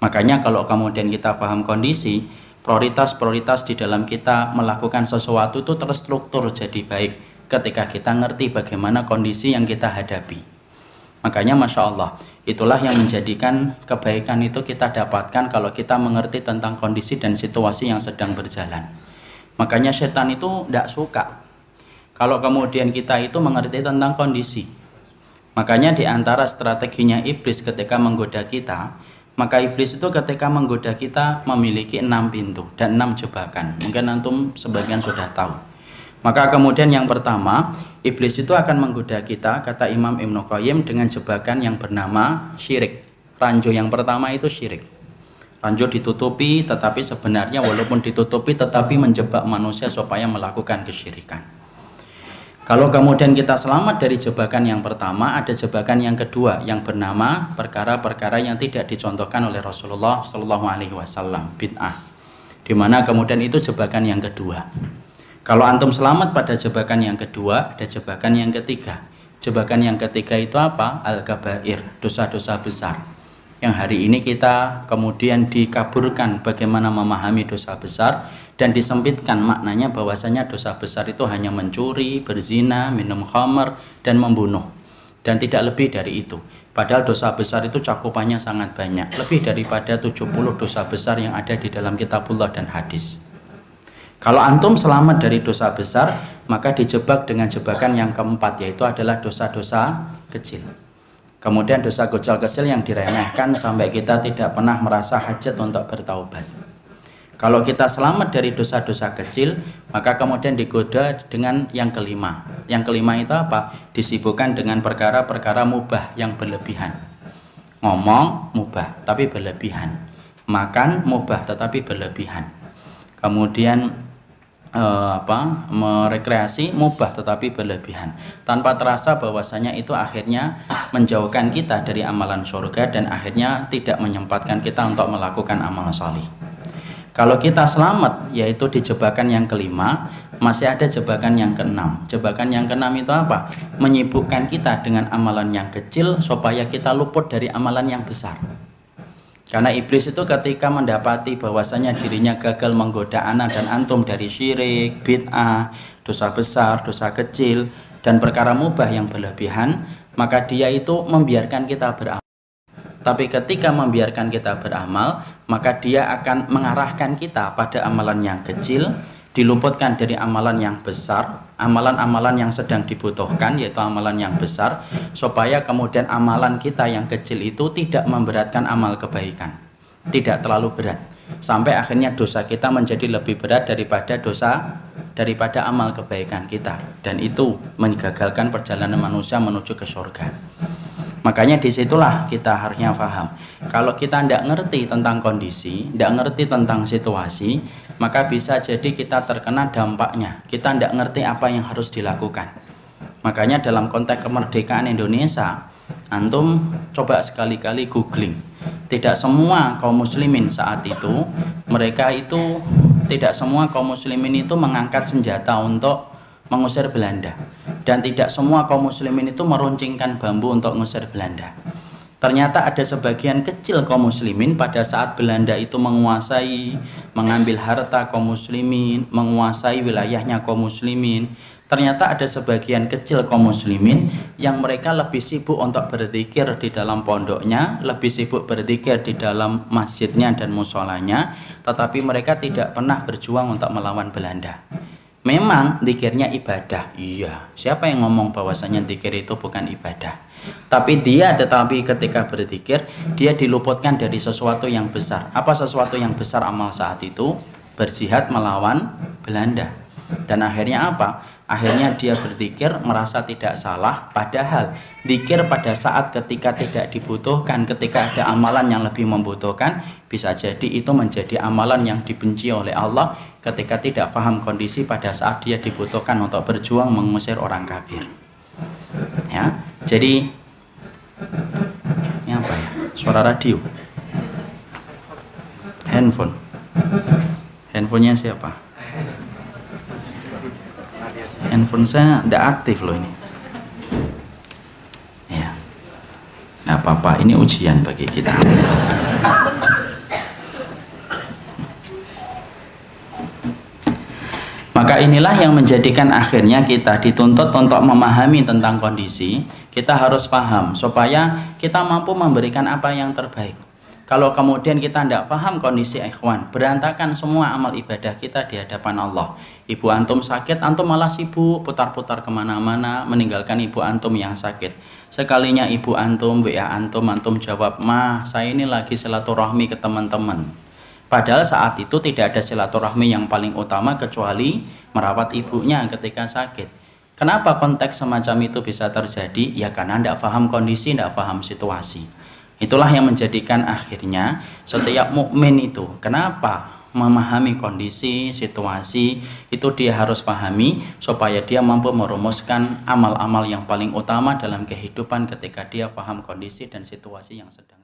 Makanya kalau kemudian kita paham kondisi, prioritas-prioritas di dalam kita melakukan sesuatu itu terstruktur jadi baik ketika kita ngerti bagaimana kondisi yang kita hadapi. Makanya Masya Allah, itulah yang menjadikan kebaikan itu kita dapatkan kalau kita mengerti tentang kondisi dan situasi yang sedang berjalan. Makanya setan itu tidak suka kalau kemudian kita itu mengerti tentang kondisi. Makanya di antara strateginya iblis ketika menggoda kita, maka iblis itu ketika menggoda kita memiliki 6 pintu dan 6 jebakan. Mungkin antum sebagian sudah tahu. Maka kemudian yang pertama, iblis itu akan menggoda kita, kata Imam Ibnu Qayyim, dengan jebakan yang bernama syirik. Ranjau yang pertama itu syirik. Ranjau ditutupi, tetapi sebenarnya walaupun ditutupi tetapi menjebak manusia supaya melakukan kesyirikan. Kalau kemudian kita selamat dari jebakan yang pertama, ada jebakan yang kedua yang bernama perkara-perkara yang tidak dicontohkan oleh Rasulullah Shallallahu Alaihi Wasallam, bid'ah. Dimana kemudian itu jebakan yang kedua. Kalau antum selamat pada jebakan yang kedua, ada jebakan yang ketiga. Jebakan yang ketiga itu apa? Al-kabair, dosa-dosa besar. Yang hari ini kita kemudian dikaburkan bagaimana memahami dosa besar dan disempitkan maknanya bahwasanya dosa besar itu hanya mencuri, berzina, minum khamar, dan membunuh. Dan tidak lebih dari itu. Padahal dosa besar itu cakupannya sangat banyak. Lebih daripada 70 dosa besar yang ada di dalam kitabullah dan hadis. Kalau antum selamat dari dosa besar, maka dijebak dengan jebakan yang keempat, yaitu adalah dosa-dosa kecil. Kemudian dosa kecil-kecil yang diremehkan sampai kita tidak pernah merasa hajat untuk bertaubat. Kalau kita selamat dari dosa-dosa kecil, maka kemudian digoda dengan yang kelima. Yang kelima itu apa? Disibukkan dengan perkara-perkara mubah yang berlebihan. Ngomong mubah tapi berlebihan. Makan mubah tetapi berlebihan. Kemudian merekreasi mubah tetapi berlebihan, tanpa terasa bahwasanya itu akhirnya menjauhkan kita dari amalan surga dan akhirnya tidak menyempatkan kita untuk melakukan amal salih. Kalau kita selamat, yaitu di jebakan yang kelima, masih ada jebakan yang keenam. Jebakan yang keenam itu apa? Menyibukkan kita dengan amalan yang kecil supaya kita luput dari amalan yang besar. Karena iblis itu ketika mendapati bahwasanya dirinya gagal menggoda ana dan antum dari syirik, bid'ah, dosa besar, dosa kecil, dan perkara mubah yang berlebihan, maka dia itu membiarkan kita beramal. Tapi ketika membiarkan kita beramal, maka dia akan mengarahkan kita pada amalan yang kecil, diluputkan dari amalan yang besar, amalan-amalan yang sedang dibutuhkan, yaitu amalan yang besar, supaya kemudian amalan kita yang kecil itu tidak memberatkan amal kebaikan, tidak terlalu berat, sampai akhirnya dosa kita menjadi lebih berat daripada amal kebaikan kita, dan itu menggagalkan perjalanan manusia menuju ke surga. Makanya disitulah kita harusnya paham. Kalau kita tidak ngerti tentang kondisi, tidak ngerti tentang situasi, maka bisa jadi kita terkena dampaknya. Kita tidak ngerti apa yang harus dilakukan. Makanya dalam konteks kemerdekaan Indonesia, antum coba sekali-kali googling. Tidak semua kaum muslimin saat itu, tidak semua kaum muslimin itu mengangkat senjata untuk mengusir Belanda. Dan tidak semua kaum muslimin itu meruncingkan bambu untuk mengusir Belanda. Ternyata ada sebagian kecil kaum muslimin pada saat Belanda itu menguasai, mengambil harta kaum muslimin, menguasai wilayahnya kaum muslimin. Ternyata ada sebagian kecil kaum muslimin yang mereka lebih sibuk untuk berzikir di dalam pondoknya, lebih sibuk berzikir di dalam masjidnya dan musholanya, tetapi mereka tidak pernah berjuang untuk melawan Belanda. Memang zikirnya ibadah, iya. Siapa yang ngomong bahwasanya zikir itu bukan ibadah? Tapi ketika berzikir, dia diluputkan dari sesuatu yang besar. Apa sesuatu yang besar amal saat itu? Berjihad melawan Belanda. Dan akhirnya apa? Akhirnya dia berzikir merasa tidak salah, padahal zikir pada saat ketika tidak dibutuhkan, ketika ada amalan yang lebih membutuhkan, bisa jadi itu menjadi amalan yang dibenci oleh Allah ketika tidak paham kondisi pada saat dia dibutuhkan untuk berjuang mengusir orang kafir. Ya, jadi ini apa ya? Suara radio, handphone, handphonenya siapa? Handphone saya tidak aktif loh ini. Ya, nggak apa-apa, ini ujian bagi kita. Maka inilah yang menjadikan akhirnya kita dituntut untuk memahami tentang kondisi. Kita harus paham supaya kita mampu memberikan apa yang terbaik. Kalau kemudian kita tidak paham kondisi ikhwan, berantakan semua amal ibadah kita di hadapan Allah. Ibu antum sakit, antum malah sibuk putar-putar kemana-mana meninggalkan ibu antum yang sakit. Sekalinya ibu antum, WA antum, antum jawab, "Mah, saya ini lagi silaturahmi ke teman-teman." Padahal saat itu tidak ada silaturahmi yang paling utama kecuali merawat ibunya ketika sakit. Kenapa konteks semacam itu bisa terjadi? Ya karena tidak paham kondisi, tidak paham situasi. Itulah yang menjadikan akhirnya setiap mukmin itu, kenapa memahami kondisi, situasi, itu dia harus pahami supaya dia mampu merumuskan amal-amal yang paling utama dalam kehidupan ketika dia paham kondisi dan situasi yang sedang